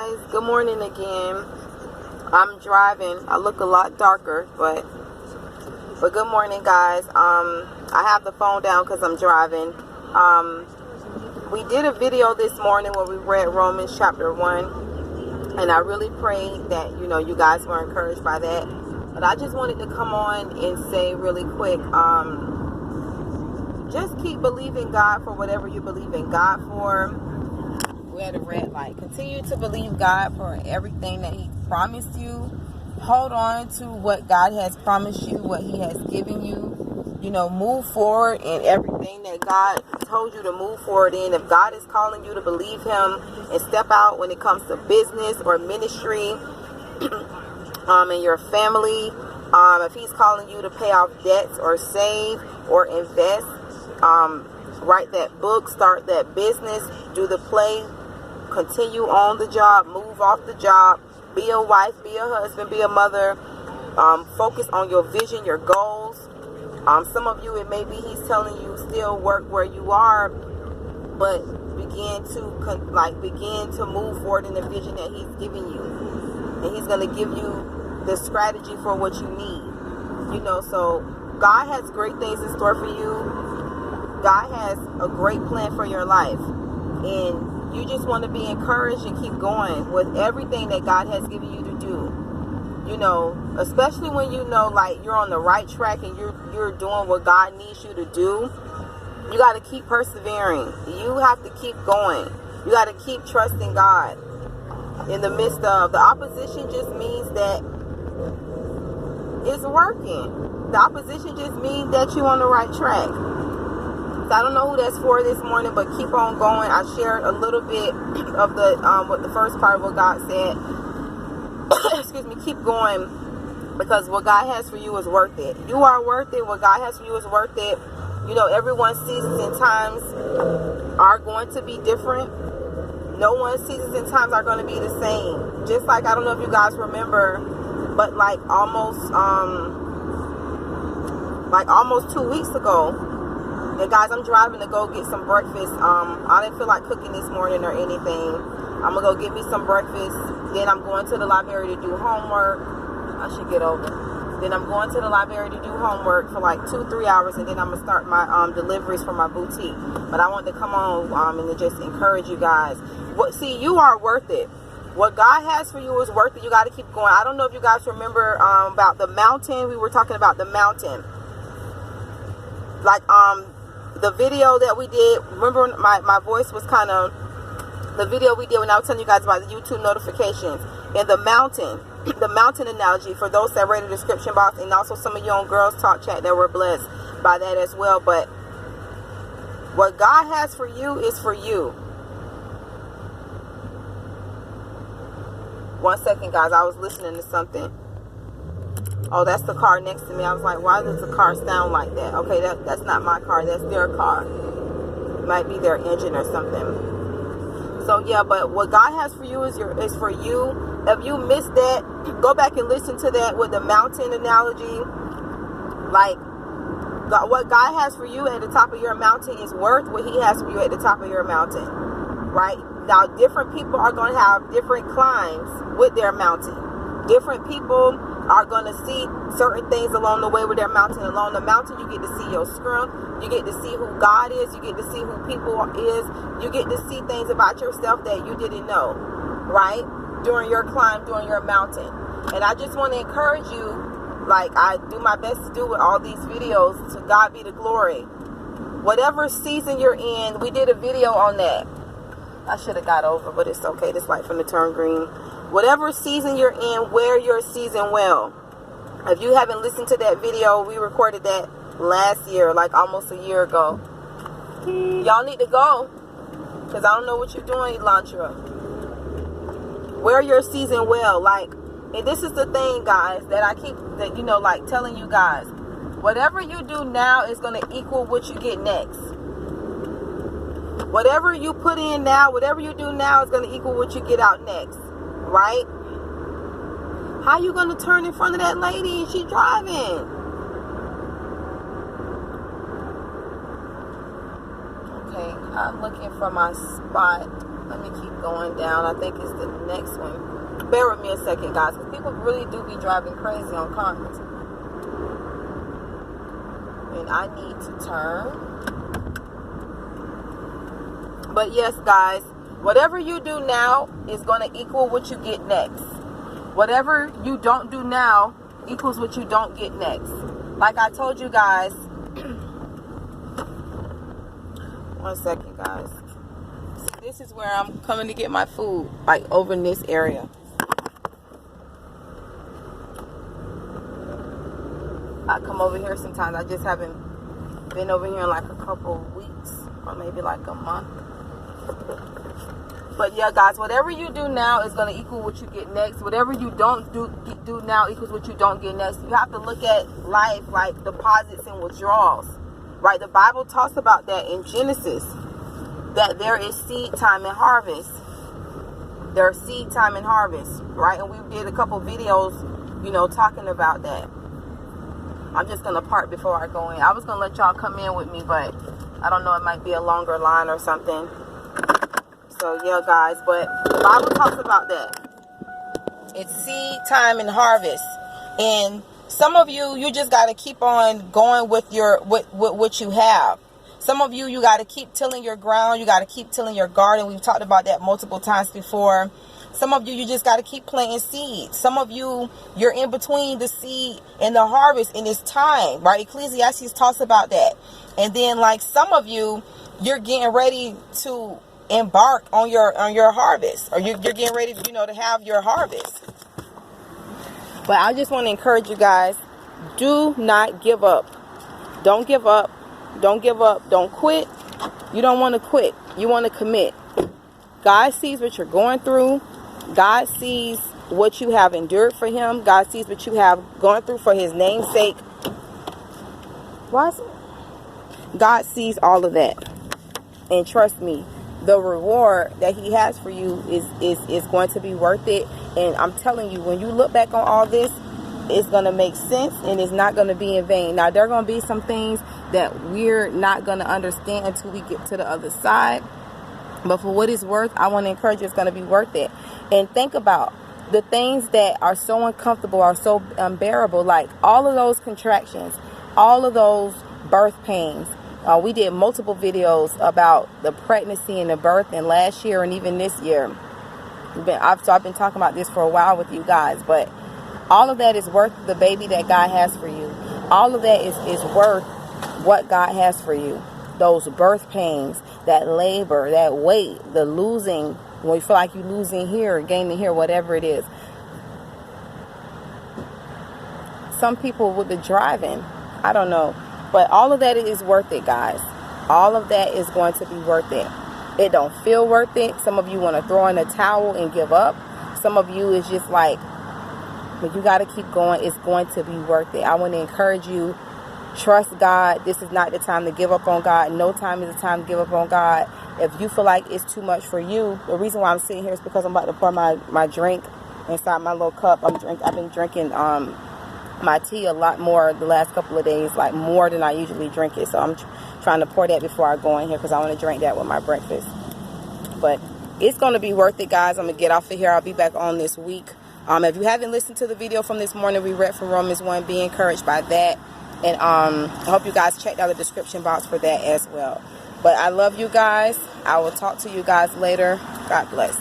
guys, good morning again. I'm driving. I look a lot darker, but good morning, guys. I have the phone down because I'm driving. We did a video this morning where we read Romans chapter 1, and I really pray that you guys were encouraged by that. But I just wanted to come on and say really quick, just keep believing God for whatever you believe in God for. We're at a red light. Continue to believe God for everything that He promised you. Hold on to what God has promised you, what He has given you. Move forward in everything that God told you to move forward in. If God is calling you to believe Him and step out when it comes to business or ministry, in your family, if He's calling you to pay off debts or save or invest, write that book, start that business, do the play, continue on the job, move off the job, be a wife, be a husband, be a mother, focus on your vision, your goals. Some of you, it may be He's telling you still work where you are, but begin to move forward in the vision that He's giving you, and He's going to give you the strategy for what you need. So God has great things in store for you. God has a great plan for your life, and you just want to be encouraged and keep going with everything that God has given you to do. Especially when you're on the right track and you're doing what God needs you to do. You got to keep persevering. You have to keep going. You got to keep trusting God. In the midst of the opposition just means that it's working. The opposition just means that you're on the right track. So I don't know who that's for this morning, but keep on going. I shared a little bit of the first part of what God said. Excuse me. Keep going, because what God has for you is worth it. You are worth it. What God has for you is worth it. Everyone's seasons and times are going to be different. No one's seasons and times are going to be the same. Just like, I don't know if you guys remember, but almost 2 weeks ago. And guys, I'm driving to go get some breakfast. I didn't feel like cooking this morning or anything. I'm going to go get me some breakfast. Then I'm going to the library to do homework. I should get over. Then I'm going to the library to do homework for like 2-3 hours. And then I'm going to start my deliveries for my boutique. But I wanted to come on and to just encourage you guys. See, you are worth it. What God has for you is worth it. You got to keep going. I don't know if you guys remember about the mountain. We were talking about the mountain. The video that we did, remember my voice was kind of, the video we did when I was telling you guys about the YouTube notifications, and the mountain analogy, for those that read the description box, and also some of you on Girls Talk Chat that were blessed by that as well. But what God has for you is for you. One second, guys, I was listening to something. Oh, that's the car next to me. I was like, why does the car sound like that? Okay, that's not my car. That's their car. It might be their engine or something. So, yeah, but what God has for you is for you. If you missed that, go back and listen to that with the mountain analogy. What God has for you at the top of your mountain is worth what He has for you at the top of your mountain. Right? Now, different people are going to have different climbs with their mountain. Different people are going to see certain things along the way with their mountain. Along the mountain, you get to see your strength. You get to see who God is. You get to see who people is. You get to see things about yourself that you didn't know, right? During your climb, during your mountain. And I just want to encourage you, like I do my best to do with all these videos, to God be the glory. Whatever season you're in, we did a video on that. I should have got over, but it's okay. This light from the turn green. Whatever season you're in, wear your season well. If you haven't listened to that video, we recorded that last year, like almost a year ago. Y'all need to go, because I don't know what you're doing, Elantra. Wear your season well. And this is the thing, guys, that I keep, telling you guys. Whatever you do now is going to equal what you get next. Whatever you put in now, whatever you do now is going to equal what you get out next. Right? How you going to turn in front of that lady? She's driving. Okay, I'm looking for my spot. Let me keep going down. I think it's the next one. Bear with me a second, guys, because people really do be driving crazy on comments. And I need to turn. But yes, guys, whatever you do now is going to equal what you get next. Whatever you don't do now equals what you don't get next. Like I told you guys. One second, guys. See, this is where I'm coming to get my food, like over in this area. I come over here sometimes. I just haven't been over here in like a couple of weeks or maybe like a month. But yeah, guys, whatever you do now is going to equal what you get next. Whatever you don't do now equals what you don't get next. You have to look at life like deposits and withdrawals, right? The Bible talks about that in Genesis, that there is seed time and harvest. There's seed time and harvest, right? And we did a couple videos, you know, talking about that. I'm just going to park before I go in. I was going to let y'all come in with me, but I don't know, it might be a longer line or something. So yeah, guys, but the Bible talks about that. It's seed time and harvest. And some of you just got to keep on going with what you have. Some of you got to keep tilling your ground. You got to keep tilling your garden. We've talked about that multiple times before. Some of you just got to keep planting seeds. Some of you, you're in between the seed and the harvest, and it's time, right? Ecclesiastes talks about that. And then, like, some of you, you're getting ready to embark on your harvest, or you're getting ready, you know, to have your harvest. But I just want to encourage you guys, do not give up. Don't give up. Don't give up. Don't quit. You don't want to quit. You want to commit. God sees what you're going through. God sees what you have endured for him. God sees what you have gone through for his name's sake. God sees all of that. And trust me, the reward that he has for you is going to be worth it. And I'm telling you, when you look back on all this, it's going to make sense and it's not going to be in vain. Now, there are going to be some things that we're not going to understand until we get to the other side. But for what it's worth, I want to encourage you, it's going to be worth it. And think about the things that are so uncomfortable, are so unbearable, like all of those contractions, all of those birth pains. We did multiple videos about the pregnancy and the birth, and last year and even this year. I've been talking about this for a while with you guys, but all of that is worth the baby that God has for you. All of that is worth what God has for you. Those birth pains, that labor, that weight, the losing, when you feel like you're losing here, gaining here, whatever it is. Some people with the driving, I don't know. But all of that is worth it, guys. All of that is going to be worth it. It don't feel worth it. Some of you want to throw in a towel and give up. Some of you is just like, but you got to keep going. It's going to be worth it. I want to encourage you. Trust God. This is not the time to give up on God. No time is the time to give up on God. If you feel like it's too much for you, the reason why I'm sitting here is because I'm about to pour my drink inside my little cup. I've been drinking my tea a lot more the last couple of days, like more than I usually drink it. So I'm trying to pour that before I go in here because I want to drink that with my breakfast. But it's going to be worth it, guys. I'm going to get off of here. I'll be back on this week. If you haven't listened to the video from this morning, we read from Romans 1. Be encouraged by that. And I hope you guys checked out the description box for that as well. But I love you guys. I will talk to you guys later. God bless.